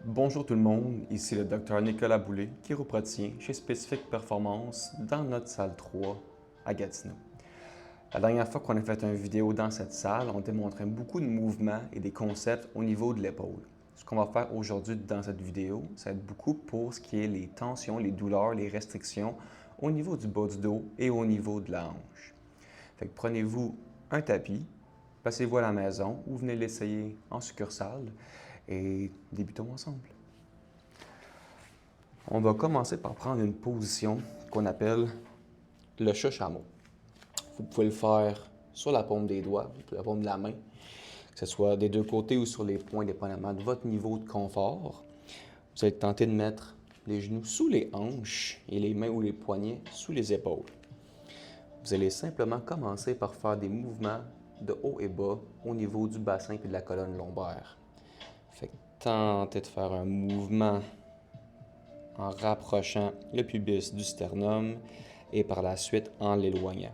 Bonjour tout le monde, ici le Dr Nicolas Boulay, chiropraticien chez Specific Performance dans notre salle 3 à Gatineau. La dernière fois qu'on a fait une vidéo dans cette salle, on démontrait beaucoup de mouvements et des concepts au niveau de l'épaule. Ce qu'on va faire aujourd'hui dans cette vidéo, ça va être beaucoup pour ce qui est les tensions, les douleurs, les restrictions au niveau du bas du dos et au niveau de la hanche. Fait que prenez-vous un tapis, passez-vous à la maison ou venez l'essayer en succursale et débutons ensemble. On va commencer par prendre une position qu'on appelle le chat chameau. Vous pouvez le faire sur la paume des doigts, sur la paume de la main, que ce soit des deux côtés ou sur les poings, dépendamment de votre niveau de confort. Vous allez tenter de mettre les genoux sous les hanches et les mains ou les poignets sous les épaules. Vous allez simplement commencer par faire des mouvements de haut et bas au niveau du bassin et de la colonne lombaire. Fait que tentez de faire un mouvement en rapprochant le pubis du sternum et par la suite en l'éloignant.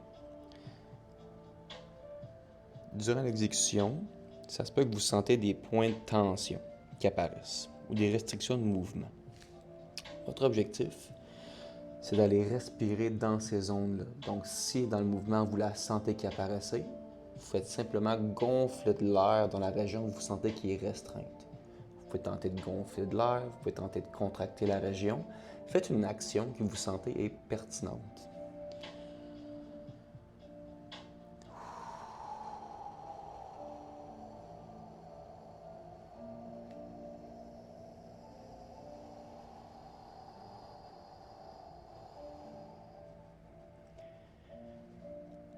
Durant l'exécution, ça se peut que vous sentez des points de tension qui apparaissent ou des restrictions de mouvement. Votre objectif, c'est d'aller respirer dans ces zones-là. Donc, si dans le mouvement, vous la sentez qui apparaissait, vous faites simplement gonfler de l'air dans la région où vous sentez qui est restreinte. Vous pouvez tenter de gonfler de l'air, vous pouvez tenter de contracter la région. Faites une action que vous sentez est pertinente.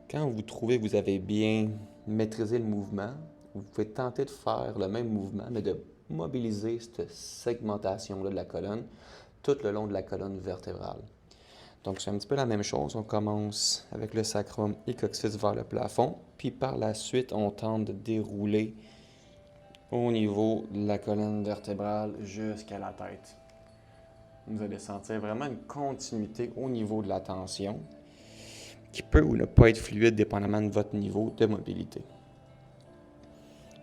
Quand vous trouvez que vous avez bien maîtrisé le mouvement, vous pouvez tenter de faire le même mouvement, mais de mobiliser cette segmentation-là de la colonne tout le long de la colonne vertébrale. Donc, c'est un petit peu la même chose. On commence avec le sacrum et coccyx vers le plafond, puis par la suite, on tente de dérouler au niveau de la colonne vertébrale jusqu'à la tête. Vous allez sentir vraiment une continuité au niveau de la tension qui peut ou ne pas être fluide dépendamment de votre niveau de mobilité.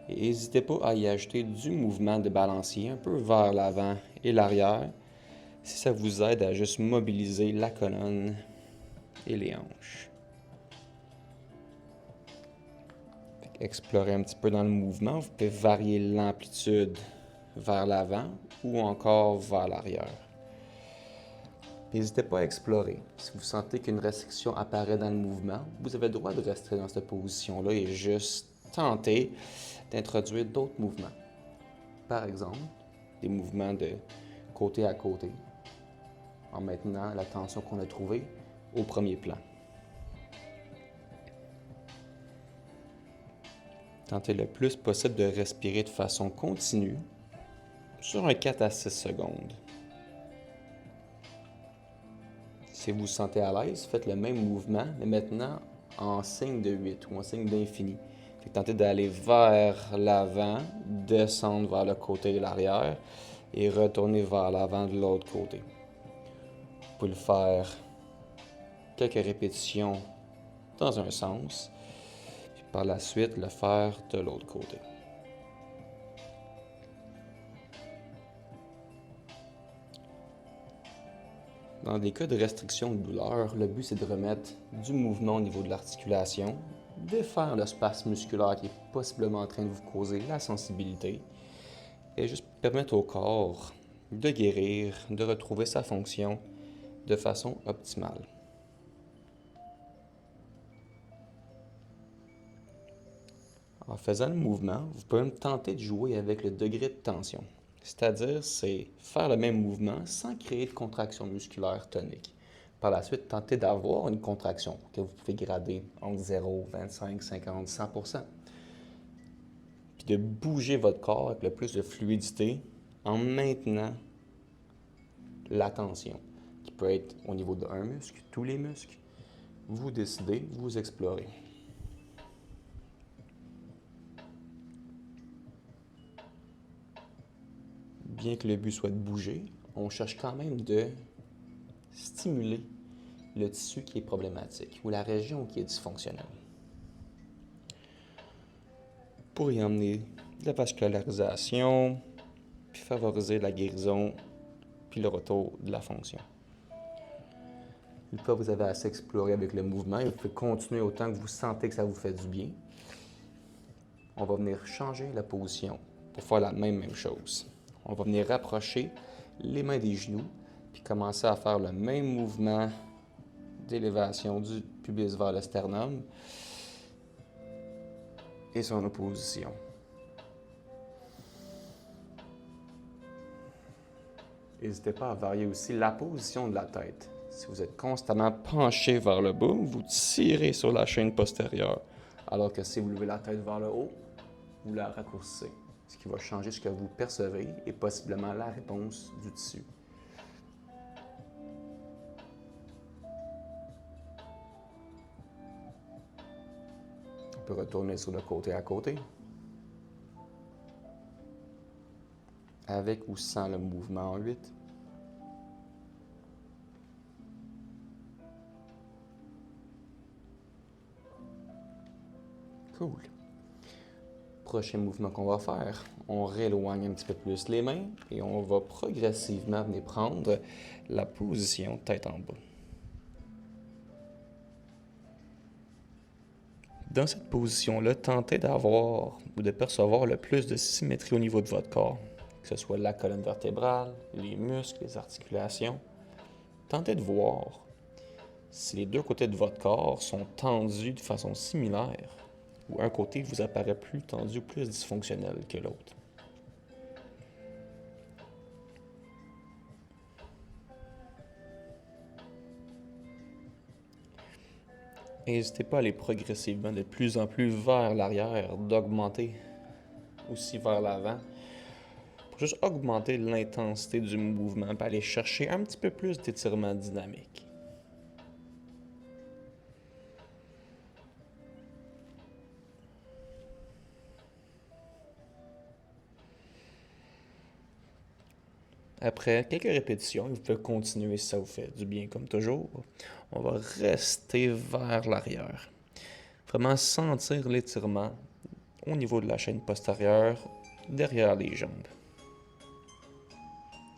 Et n'hésitez pas à y ajouter du mouvement de balancier un peu vers l'avant et l'arrière si ça vous aide à juste mobiliser la colonne et les hanches. Explorez un petit peu dans le mouvement, vous pouvez varier l'amplitude vers l'avant ou encore vers l'arrière. N'hésitez pas à explorer. Si vous sentez qu'une restriction apparaît dans le mouvement, vous avez le droit de rester dans cette position-là et juste tenter d'introduire d'autres mouvements. Par exemple, des mouvements de côté à côté, en maintenant la tension qu'on a trouvée au premier plan. Tentez le plus possible de respirer de façon continue sur un 4 à 6 secondes. Si vous vous sentez à l'aise, faites le même mouvement, mais maintenant en signe de 8 ou en signe d'infini. Tentez d'aller vers l'avant, descendre vers le côté et l'arrière et retourner vers l'avant de l'autre côté. Vous pouvez le faire quelques répétitions dans un sens, puis par la suite le faire de l'autre côté. Dans des cas de restriction de douleur, le but c'est de remettre du mouvement au niveau de l'articulation, défaire le spasme musculaire qui est possiblement en train de vous causer la sensibilité et juste permettre au corps de guérir, de retrouver sa fonction de façon optimale. En faisant le mouvement, vous pouvez même tenter de jouer avec le degré de tension. C'est-à-dire, c'est faire le même mouvement sans créer de contraction musculaire tonique. Par la suite, tentez d'avoir une contraction que vous pouvez grader entre 0, 25, 50, 100%. Puis de bouger votre corps avec le plus de fluidité en maintenant la tension, qui peut être au niveau d'un muscle, tous les muscles. Vous décidez, vous explorez. Bien que le but soit de bouger, on cherche quand même de stimuler le tissu qui est problématique ou la région qui est dysfonctionnelle. Pour y emmener de la vascularisation, puis favoriser la guérison puis le retour de la fonction. Une fois que vous avez assez exploré avec le mouvement, vous pouvez continuer autant que vous sentez que ça vous fait du bien. On va venir changer la position pour faire la même chose. On va venir rapprocher les mains des genoux puis commencer à faire le même mouvement d'élévation du pubis vers le sternum et son opposition. N'hésitez pas à varier aussi la position de la tête. Si vous êtes constamment penché vers le bas, vous tirez sur la chaîne postérieure. Alors que si vous levez la tête vers le haut, vous la raccourcissez. Ce qui va changer ce que vous percevez et possiblement la réponse du tissu. On peut retourner sur le côté à côté. Avec ou sans le mouvement en 8. Cool. Prochain mouvement qu'on va faire, on rééloigne un petit peu plus les mains et on va progressivement venir prendre la position tête en bas. Dans cette position-là, tentez d'avoir ou de percevoir le plus de symétrie au niveau de votre corps, que ce soit la colonne vertébrale, les muscles, les articulations. Tentez de voir si les deux côtés de votre corps sont tendus de façon similaire ou un côté vous apparaît plus tendu ou plus dysfonctionnel que l'autre. N'hésitez pas à aller progressivement de plus en plus vers l'arrière, d'augmenter aussi vers l'avant, pour juste augmenter l'intensité du mouvement, puis aller chercher un petit peu plus d'étirement dynamique. Après quelques répétitions, vous pouvez continuer si ça vous fait du bien comme toujours. On va rester vers l'arrière. Vraiment sentir l'étirement au niveau de la chaîne postérieure, derrière les jambes.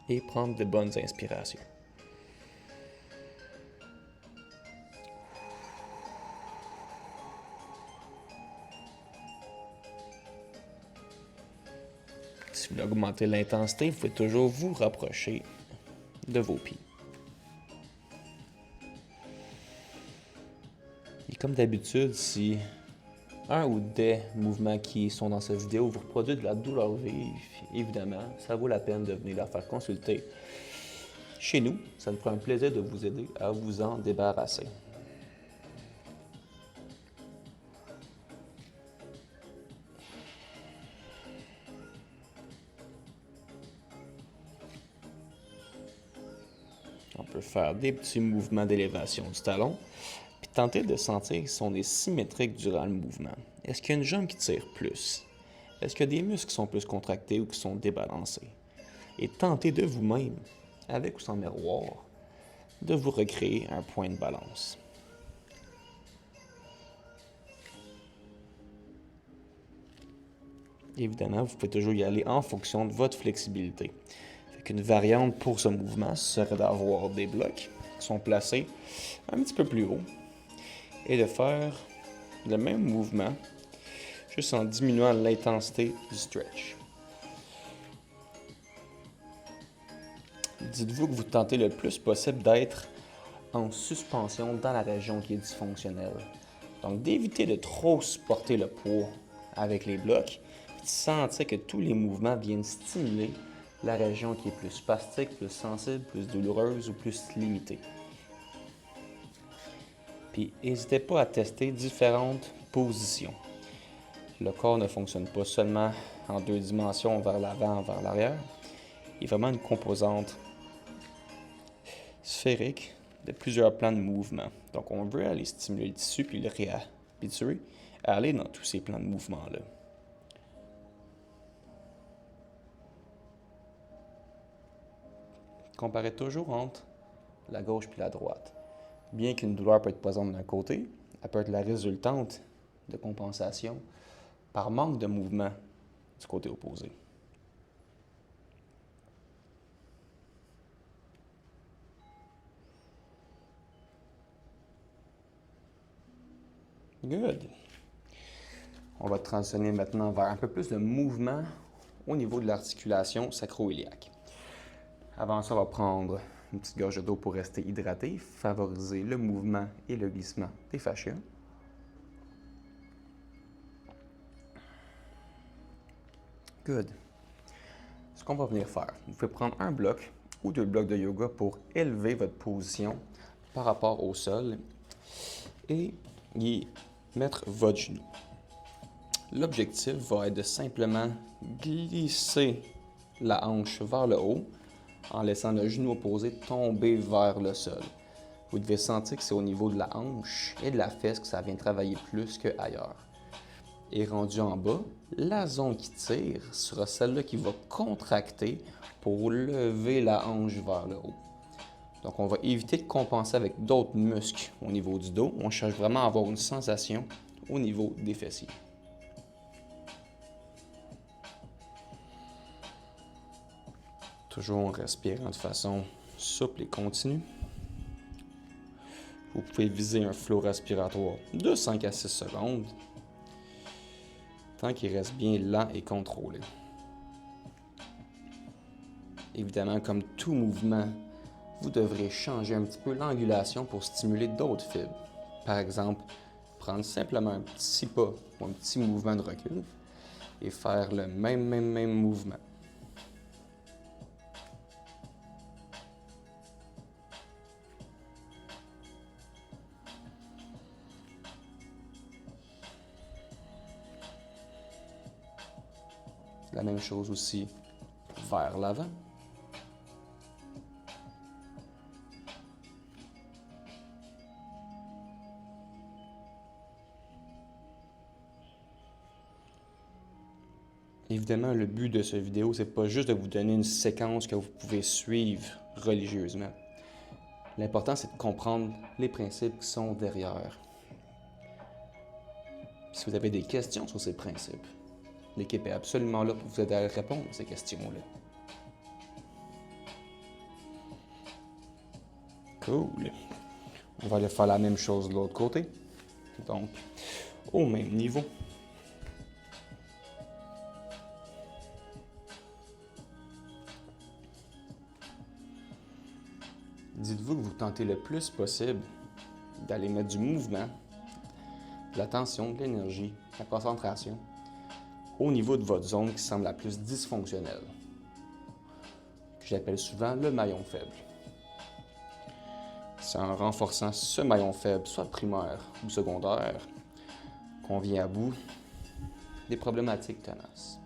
Et prendre de bonnes inspirations. Si vous voulez augmenter l'intensité, vous pouvez toujours vous rapprocher de vos pieds. Et comme d'habitude, si un ou des mouvements qui sont dans cette vidéo vous produisent de la douleur vive, évidemment, ça vaut la peine de venir la faire consulter chez nous. Ça nous fera un plaisir de vous aider à vous en débarrasser. On peut faire des petits mouvements d'élévation du talon, puis tenter de sentir si on est symétrique durant le mouvement. Est-ce qu'il y a une jambe qui tire plus? Est-ce qu'il y a des muscles qui sont plus contractés ou qui sont débalancés? Et tentez de vous-même, avec ou sans miroir, de vous recréer un point de balance. Évidemment, vous pouvez toujours y aller en fonction de votre flexibilité. Une variante pour ce mouvement serait d'avoir des blocs qui sont placés un petit peu plus haut et de faire le même mouvement juste en diminuant l'intensité du stretch. Dites-vous que vous tentez le plus possible d'être en suspension dans la région qui est dysfonctionnelle. Donc d'éviter de trop supporter le poids avec les blocs et de sentir que tous les mouvements viennent stimuler la région qui est plus spastique, plus sensible, plus douloureuse ou plus limitée. Puis n'hésitez pas à tester différentes positions. Le corps ne fonctionne pas seulement en 2 dimensions, vers l'avant, vers l'arrière. Il y a vraiment une composante sphérique de plusieurs plans de mouvement. Donc on veut aller stimuler le tissu puis le réhabituer à aller dans tous ces plans de mouvement-là. Comparez toujours entre la gauche puis la droite. Bien qu'une douleur peut être présente d'un côté, elle peut être la résultante de compensation par manque de mouvement du côté opposé. Good. On va transitionner maintenant vers un peu plus de mouvement au niveau de l'articulation sacro-iliaque. Avant ça, on va prendre une petite gorgée d'eau pour rester hydraté, favoriser le mouvement et le glissement des fascias. Good. Ce qu'on va venir faire, vous pouvez prendre un bloc ou 2 blocs de yoga pour élever votre position par rapport au sol et y mettre votre genou. L'objectif va être de simplement glisser la hanche vers le haut en laissant le genou opposé tomber vers le sol. Vous devez sentir que c'est au niveau de la hanche et de la fesse que ça vient travailler plus qu'ailleurs. Et rendu en bas, la zone qui tire sera celle-là qui va contracter pour lever la hanche vers le haut. Donc, on va éviter de compenser avec d'autres muscles au niveau du dos. On cherche vraiment à avoir une sensation au niveau des fessiers. Toujours en respirant de façon souple et continue. Vous pouvez viser un flot respiratoire de 5 à 6 secondes, tant qu'il reste bien lent et contrôlé. Évidemment, comme tout mouvement, vous devrez changer un petit peu l'angulation pour stimuler d'autres fibres. Par exemple, prendre simplement un petit pas ou un petit mouvement de recul et faire le même mouvement. La même chose aussi vers l'avant. Évidemment, le but de cette vidéo, c'est pas juste de vous donner une séquence que vous pouvez suivre religieusement. L'important, c'est de comprendre les principes qui sont derrière. Si vous avez des questions sur ces principes, l'équipe est absolument là pour vous aider à répondre à ces questions-là. Cool. On va aller faire la même chose de l'autre côté. Donc, au même niveau. Dites-vous que vous tentez le plus possible d'aller mettre du mouvement, de l'attention, de l'énergie, de la concentration au niveau de votre zone qui semble la plus dysfonctionnelle, que j'appelle souvent le maillon faible. C'est en renforçant ce maillon faible, soit primaire ou secondaire, qu'on vient à bout des problématiques tenaces.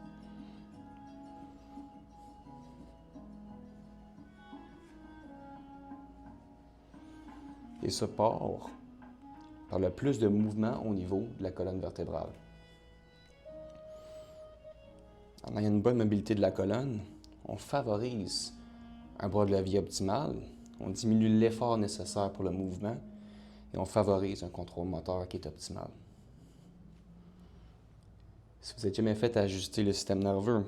Et ça part par le plus de mouvement au niveau de la colonne vertébrale. En ayant une bonne mobilité de la colonne, on favorise un bras de levier optimal, on diminue l'effort nécessaire pour le mouvement et on favorise un contrôle moteur qui est optimal. Si vous n'êtes jamais fait ajuster le système nerveux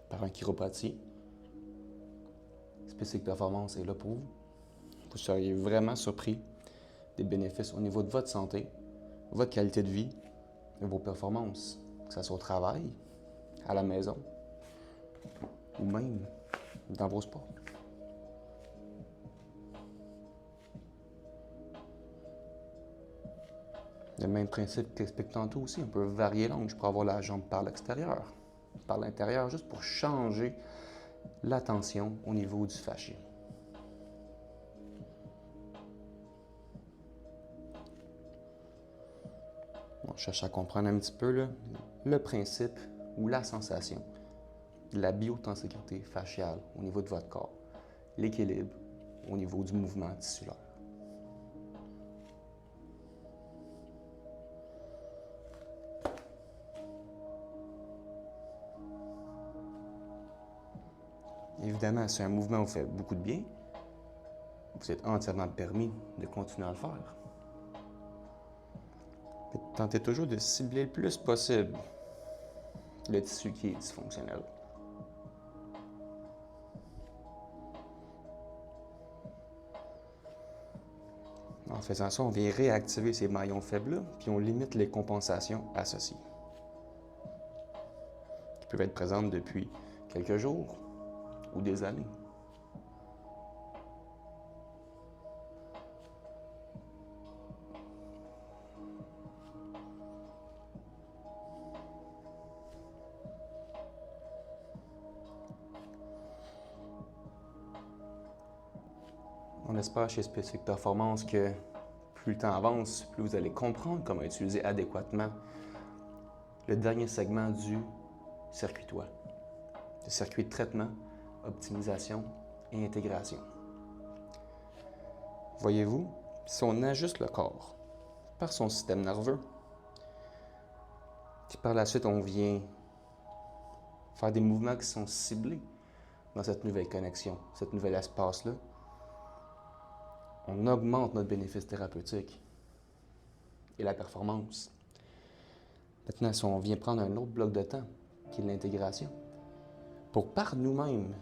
par un chiropraticien, Specific Performance est là pour vous. Vous seriez vraiment surpris des bénéfices au niveau de votre santé, votre qualité de vie et vos performances, que ce soit au travail, à la maison ou même dans vos sports. Le même principe qu'explique tantôt aussi, on peut varier l'angle pour avoir la jambe par l'extérieur, par l'intérieur, juste pour changer la tension au niveau du fascia. On cherche à comprendre un petit peu le principe ou la sensation de la biotensécurité fasciale au niveau de votre corps, l'équilibre au niveau du mouvement tissulaire. Évidemment, si un mouvement vous fait beaucoup de bien, vous êtes entièrement permis de continuer à le faire. Tentez toujours de cibler le plus possible le tissu qui est dysfonctionnel. En faisant ça, on vient réactiver ces maillons faibles-là, puis on limite les compensations associées, qui peuvent être présentes depuis quelques jours ou des années. On espère chez Specific Performance que plus le temps avance, plus vous allez comprendre comment utiliser adéquatement le dernier segment du circuit toit, le circuit de traitement, optimisation et intégration. Voyez-vous, si on ajuste le corps par son système nerveux, puis par la suite on vient faire des mouvements qui sont ciblés dans cette nouvelle connexion, cet nouvel espace-là, on augmente notre bénéfice thérapeutique et la performance. Maintenant, si on vient prendre un autre bloc de temps, qui est l'intégration, pour par nous-mêmes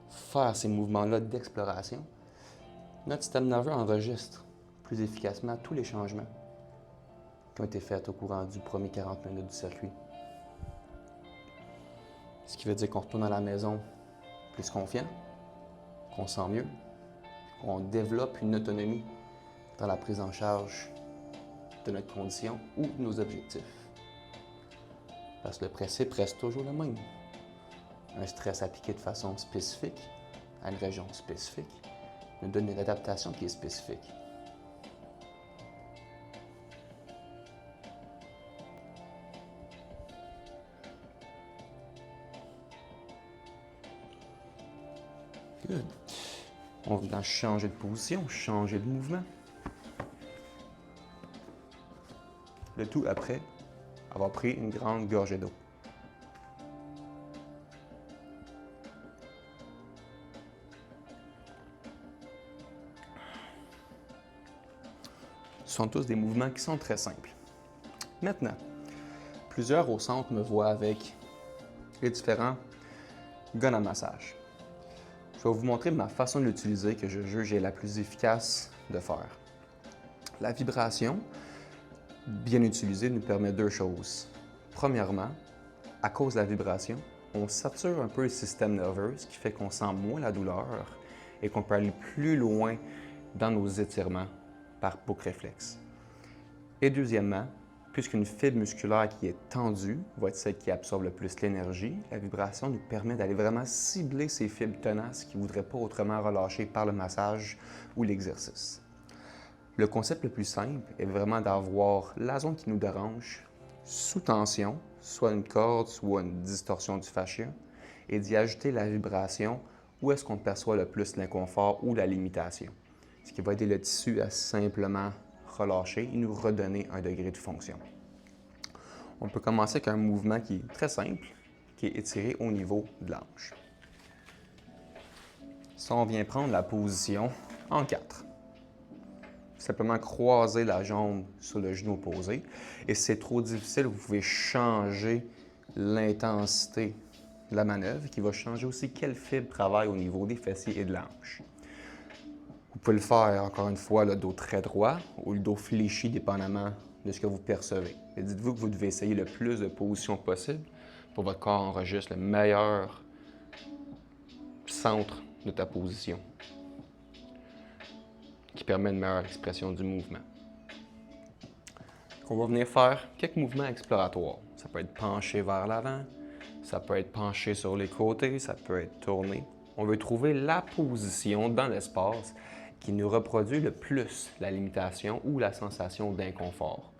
faire ces mouvements-là d'exploration, notre système nerveux enregistre plus efficacement tous les changements qui ont été faits au courant du premier 40 minutes du circuit. Ce qui veut dire qu'on retourne à la maison plus confiant, qu'on sent mieux, qu'on développe une autonomie dans la prise en charge de notre condition ou de nos objectifs. Parce que le principe reste toujours le même. Un stress appliqué de façon spécifique à une région spécifique nous donne une adaptation qui est spécifique. Good. On vient changer de position, changer de mouvement. Le tout après avoir pris une grande gorgée d'eau. Ce sont tous des mouvements qui sont très simples. Maintenant, plusieurs au centre me voient avec les différents guns à massage. Je vais vous montrer ma façon de l'utiliser que je juge est la plus efficace de faire. La vibration, bien utilisée, nous permet deux choses. Premièrement, à cause de la vibration, on sature un peu le système nerveux, ce qui fait qu'on sent moins la douleur et qu'on peut aller plus loin dans nos étirements par boucle réflexe. Et deuxièmement, puisqu'une fibre musculaire qui est tendue va être celle qui absorbe le plus l'énergie, la vibration nous permet d'aller vraiment cibler ces fibres tenaces qui ne voudraient pas autrement relâcher par le massage ou l'exercice. Le concept le plus simple est vraiment d'avoir la zone qui nous dérange sous tension, soit une corde, soit une distorsion du fascia, et d'y ajouter la vibration où est-ce qu'on perçoit le plus l'inconfort ou la limitation, ce qui va aider le tissu à simplement relâcher et nous redonner un degré de fonction. On peut commencer avec un mouvement qui est très simple, qui est étiré au niveau de l'hanche. Si on vient prendre la position en 4, simplement croiser la jambe sur le genou opposé. Et si c'est trop difficile, vous pouvez changer l'intensité de la manœuvre, qui va changer aussi quelle fibre travaille au niveau des fessiers et de l'hanche. Vous pouvez le faire, encore une fois, le dos très droit ou le dos fléchi, dépendamment de ce que vous percevez. Et dites-vous que vous devez essayer le plus de positions possible pour que votre corps enregistre le meilleur centre de ta position, qui permet une meilleure expression du mouvement. On va venir faire quelques mouvements exploratoires. Ça peut être penché vers l'avant, ça peut être penché sur les côtés, ça peut être tourné. On veut trouver la position dans l'espace qui nous reproduit le plus la limitation ou la sensation d'inconfort.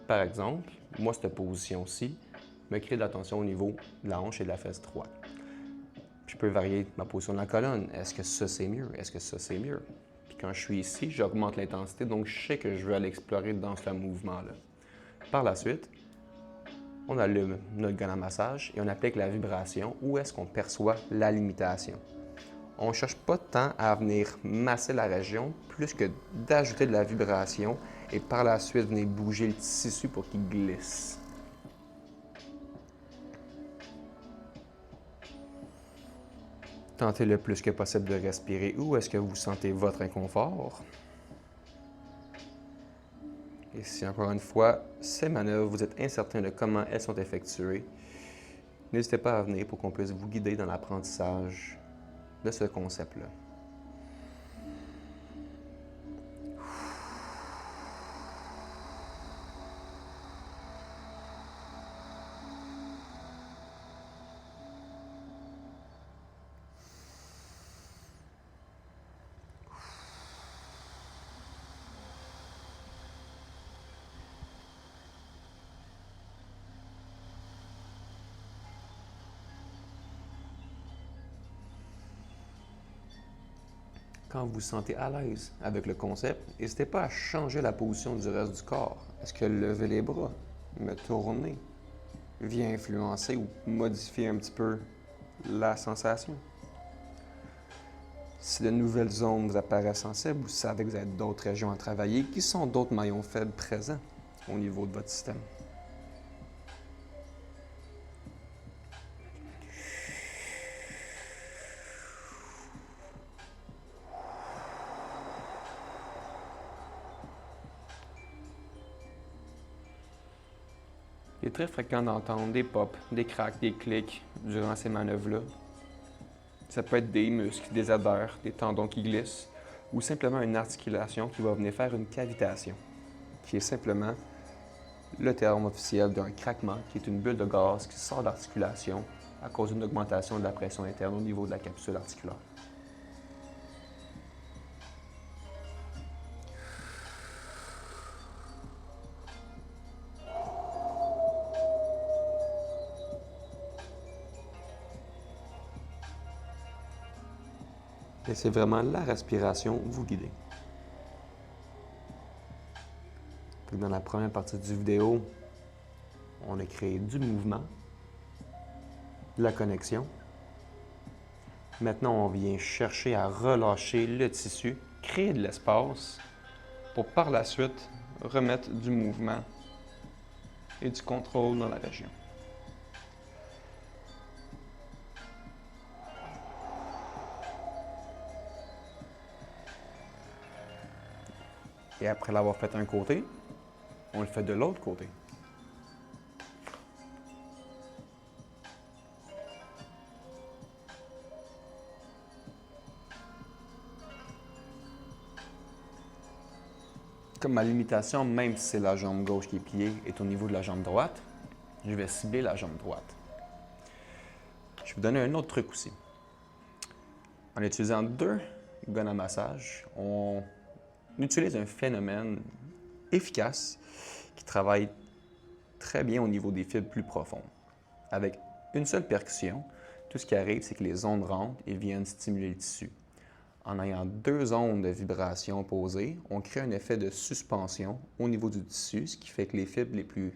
Par exemple, moi, cette position-ci me crée de la tension au niveau de la hanche et de la fesse droite. Je peux varier ma position de la colonne. Est-ce que ça, c'est mieux? Est-ce que ça, c'est mieux? Puis quand je suis ici, j'augmente l'intensité, donc je sais que je veux aller explorer dans ce mouvement-là. Par la suite, on allume notre gun à massage et on applique la vibration où est-ce qu'on perçoit la limitation. On ne cherche pas tant à venir masser la région, plus que d'ajouter de la vibration et par la suite venir bouger le tissu pour qu'il glisse. Tentez le plus que possible de respirer où est-ce que vous sentez votre inconfort. Et si encore une fois, ces manœuvres, vous êtes incertain de comment elles sont effectuées, n'hésitez pas à venir pour qu'on puisse vous guider dans l'apprentissage de ce concept-là. Quand vous vous sentez à l'aise avec le concept, n'hésitez pas à changer la position du reste du corps. Est-ce que lever les bras, me tourner, vient influencer ou modifier un petit peu la sensation? Si de nouvelles zones vous apparaissent sensibles, vous savez que vous avez d'autres régions à travailler qui sont d'autres maillons faibles présents au niveau de votre système. Il est très fréquent d'entendre des pops, des cracks, des clics durant ces manœuvres-là. Ça peut être des muscles qui désadhèrent, des tendons qui glissent, ou simplement une articulation qui va venir faire une cavitation, qui est simplement le terme officiel d'un craquement, qui est une bulle de gaz qui sort d'articulation à cause d'une augmentation de la pression interne au niveau de la capsule articulaire. Laissez vraiment la respiration vous guider. Dans la première partie du vidéo, on a créé du mouvement, de la connexion. Maintenant, on vient chercher à relâcher le tissu, créer de l'espace pour par la suite remettre du mouvement et du contrôle dans la région. Et après l'avoir fait d'un côté, on le fait de l'autre côté. Comme ma limitation, même si c'est la jambe gauche qui est pliée, est au niveau de la jambe droite, je vais cibler la jambe droite. Je vais vous donner un autre truc aussi. En utilisant deux guns à massage, on utilise un phénomène efficace qui travaille très bien au niveau des fibres plus profondes. Avec une seule percussion, tout ce qui arrive, c'est que les ondes rentrent et viennent stimuler le tissu. En ayant deux ondes de vibration posées, on crée un effet de suspension au niveau du tissu, ce qui fait que les fibres les plus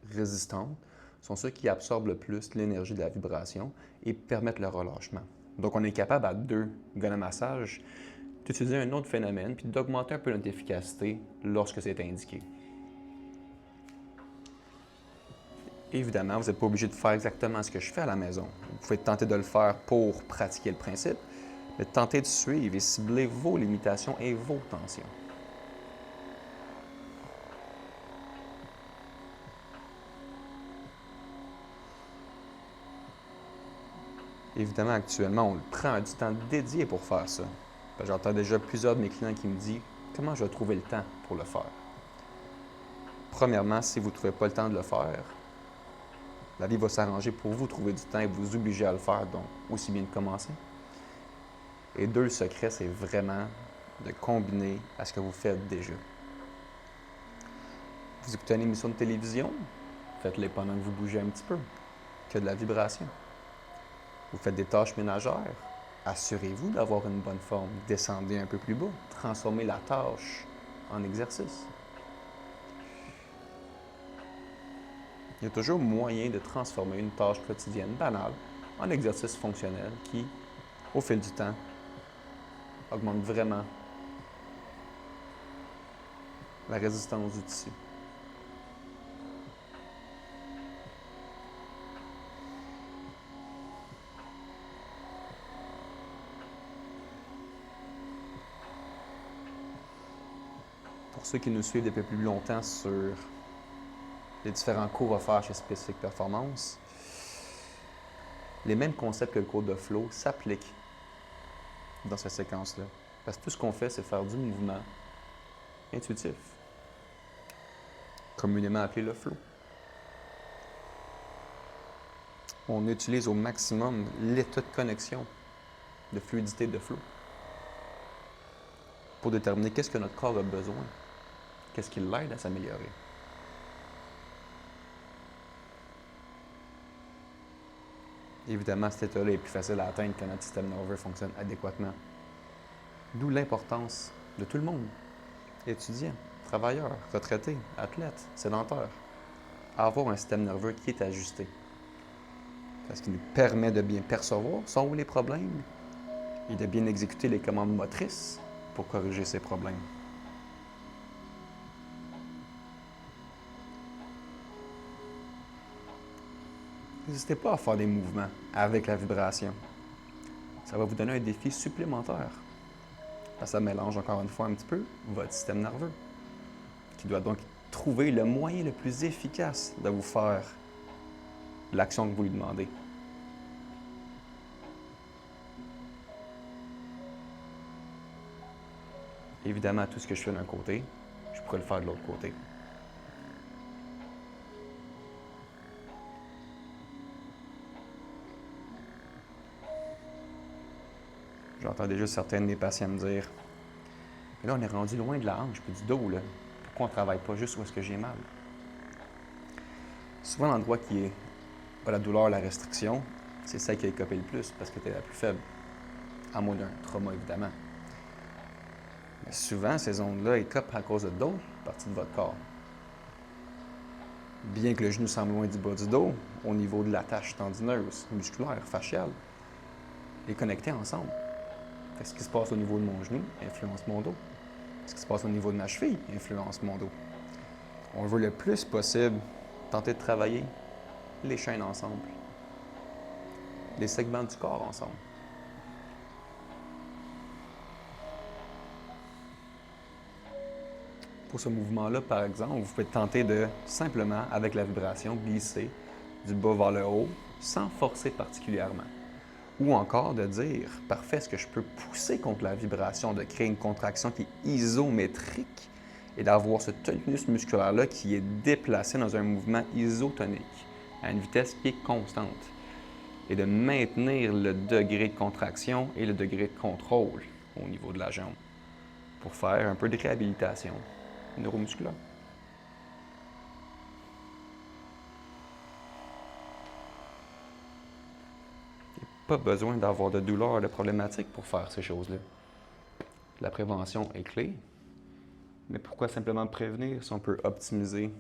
résistantes sont ceux qui absorbent le plus l'énergie de la vibration et permettent le relâchement. Donc, on est capable, à deux guns à massage, d'utiliser un autre phénomène puis d'augmenter un peu notre efficacité lorsque c'est indiqué. Évidemment, vous n'êtes pas obligé de faire exactement ce que je fais à la maison. Vous pouvez tenter de le faire pour pratiquer le principe, mais tentez de suivre et cibler vos limitations et vos tensions. Évidemment, actuellement, on prend du temps dédié pour faire ça. J'entends déjà plusieurs de mes clients qui me disent « Comment je vais trouver le temps pour le faire? » Premièrement, si vous ne trouvez pas le temps de le faire, la vie va s'arranger pour vous trouver du temps et vous obliger à le faire, donc aussi bien de commencer. Et deux, le secret, c'est vraiment de combiner à ce que vous faites déjà. Vous écoutez une émission de télévision, faites-les pendant que vous bougez un petit peu, que de la vibration. Vous faites des tâches ménagères, assurez-vous d'avoir une bonne forme. Descendez un peu plus bas, transformez la tâche en exercice. Il y a toujours moyen de transformer une tâche quotidienne banale en exercice fonctionnel qui, au fil du temps, augmente vraiment la résistance du tissu. Pour Pour ceux qui nous suivent depuis plus longtemps sur les différents cours offerts chez Specific Performance, les mêmes concepts que le cours de flow s'appliquent dans cette séquence-là. Parce que tout ce qu'on fait, c'est faire du mouvement intuitif, communément appelé le flow. On utilise au maximum l'état de connexion, de fluidité de flow, pour déterminer qu'est-ce que notre corps a besoin, qu'est-ce qui l'aide à s'améliorer. Évidemment, cet état-là est plus facile à atteindre quand notre système nerveux fonctionne adéquatement. D'où l'importance de tout le monde, étudiants, travailleurs, retraités, athlètes, sédentaires, à avoir un système nerveux qui est ajusté. Parce qu'il nous permet de bien percevoir sont où les problèmes et de bien exécuter les commandes motrices pour corriger ces problèmes. N'hésitez pas à faire des mouvements avec la vibration. Ça va vous donner un défi supplémentaire. Ça mélange encore une fois un petit peu votre système nerveux, qui doit donc trouver le moyen le plus efficace de vous faire l'action que vous lui demandez. Évidemment, tout ce que je fais d'un côté, je pourrais le faire de l'autre côté. J'entends déjà certains de mes patients me dire « Mais là, on est rendu loin de la hanche puis du dos, là. Pourquoi on ne travaille pas juste où est-ce que j'ai mal? » Souvent, l'endroit qui est pas la douleur, la restriction, c'est celle qui a écopé le plus parce que tu es la plus faible. À moins d'un trauma, évidemment. Mais souvent, ces zones-là écopent à cause de d'autres parties de votre corps. Bien que le genou semble loin du bas du dos, au niveau de l'attache tendineuse, musculaire, fasciale, les connecter ensemble. Fait que ce qui se passe au niveau de mon genou influence mon dos. Ce qui se passe au niveau de ma cheville influence mon dos. On veut le plus possible tenter de travailler les chaînes ensemble, les segments du corps ensemble. Pour ce mouvement-là, par exemple, vous pouvez tenter de simplement, avec la vibration, glisser du bas vers le haut sans forcer particulièrement. Ou encore de dire, parfait, est-ce que je peux pousser contre la vibration, de créer une contraction qui est isométrique et d'avoir ce tonus musculaire-là qui est déplacé dans un mouvement isotonique à une vitesse qui est constante et de maintenir le degré de contraction et le degré de contrôle au niveau de la jambe pour faire un peu de réhabilitation neuromusculaire. Pas besoin d'avoir de douleur, de problématiques pour faire ces choses-là. La prévention est clé, mais pourquoi simplement prévenir si on peut optimiser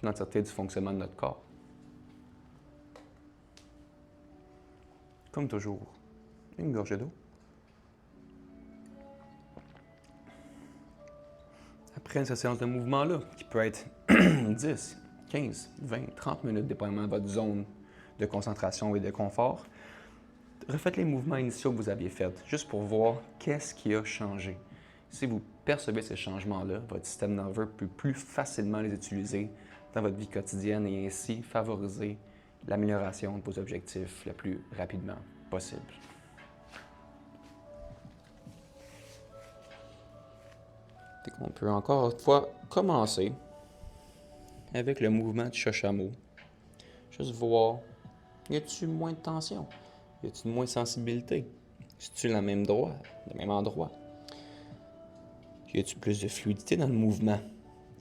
l'entièreté du fonctionnement de notre corps? Comme toujours, une gorgée d'eau. Après cette séance de mouvement-là, qui peut être 10, 15, 20, 30 minutes, dépendamment de votre zone de concentration et de confort, refaites les mouvements initiaux que vous aviez faits, juste pour voir qu'est-ce qui a changé. Si vous percevez ces changements-là, votre système nerveux peut plus facilement les utiliser dans votre vie quotidienne et ainsi favoriser l'amélioration de vos objectifs le plus rapidement possible. On peut encore une fois commencer avec le mouvement de chat-chameau. Juste voir, y a-t-il moins de tension? Y a-t-il moins de sensibilité? C'est-tu le même endroit? Y a-t-il plus de fluidité dans le mouvement?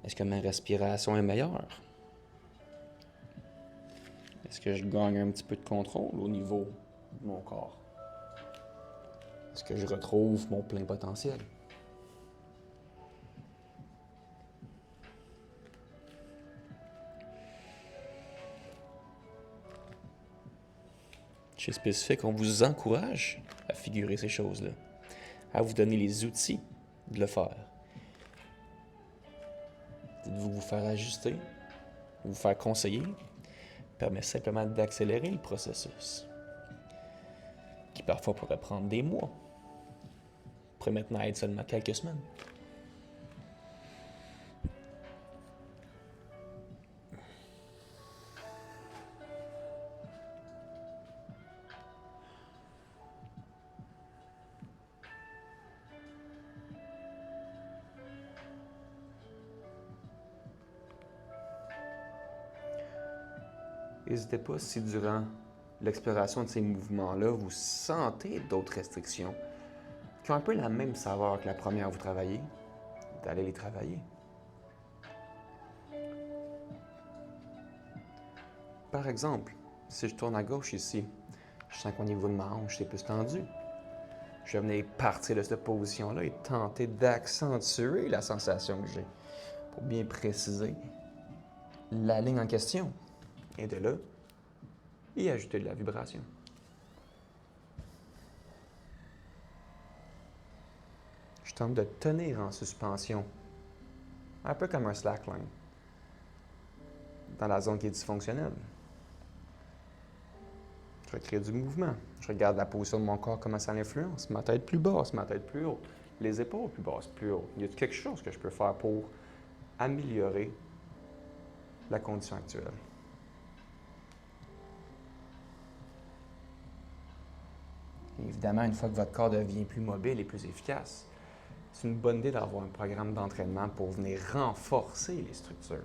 Est-ce que ma respiration est meilleure? Est-ce que je gagne un petit peu de contrôle au niveau de mon corps? Est-ce que je retrouve mon plein potentiel? Chez Specific, on vous encourage à figurer ces choses-là, à vous donner les outils de le faire. Dites-vous vous faire ajuster, vous faire conseiller, permet simplement d'accélérer le processus, parfois pourrait prendre des mois, pourrait maintenant être seulement quelques semaines. N'hésitez pas si durant l'exploration de ces mouvements-là, vous sentez d'autres restrictions qui ont un peu la même saveur que la première que vous travaillez, d'aller les travailler. Par exemple, si je tourne à gauche ici, je sens qu'au niveau de ma hanche, c'est plus tendu. Je vais venir partir de cette position-là et tenter d'accentuer la sensation que j'ai pour bien préciser la ligne en question. Et de là, y ajouter de la vibration. Je tente de tenir en suspension, un peu comme un slackline, dans la zone qui est dysfonctionnelle. Je crée du mouvement. Je regarde la position de mon corps, comment ça l'influence. Ma tête plus basse, ma tête plus haute. Les épaules plus basses, plus hautes. Y a quelque chose que je peux faire pour améliorer la condition actuelle? Et évidemment, une fois que votre corps devient plus mobile et plus efficace, c'est une bonne idée d'avoir un programme d'entraînement pour venir renforcer les structures.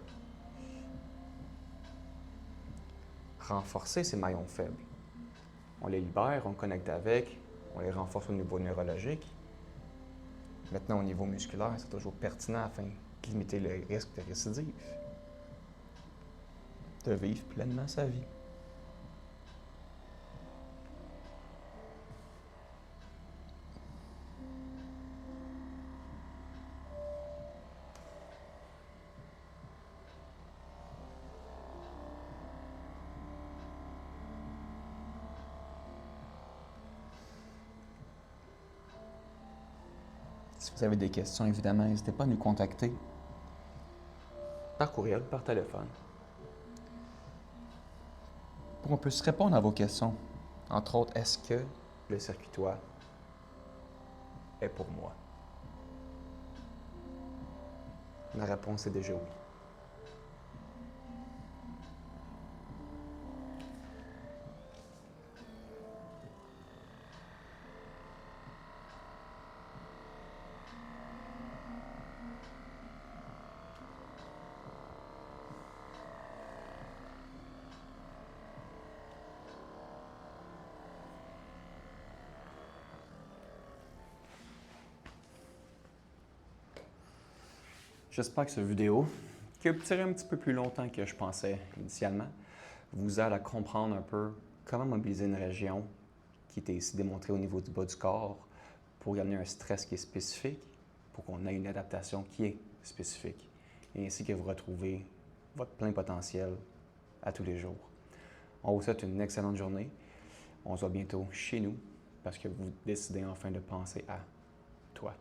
Renforcer ces maillons faibles. On les libère, on connecte avec, on les renforce au niveau neurologique. Maintenant, au niveau musculaire, c'est toujours pertinent afin de limiter le risque de récidive. De vivre pleinement sa vie. Si vous avez des questions, évidemment, n'hésitez pas à nous contacter par courriel, par téléphone, pour qu'on puisse répondre à vos questions. Entre autres, est-ce que le circuit toit est pour moi? La réponse est déjà oui. J'espère que cette vidéo, qui a tiré un petit peu plus longtemps que je pensais initialement, vous aide à comprendre un peu comment mobiliser une région qui était ici démontrée au niveau du bas du corps pour y amener un stress qui est spécifique, pour qu'on ait une adaptation qui est spécifique, et ainsi que vous retrouvez votre plein potentiel à tous les jours. On vous souhaite une excellente journée. On se voit bientôt chez nous parce que vous décidez enfin de penser à toi.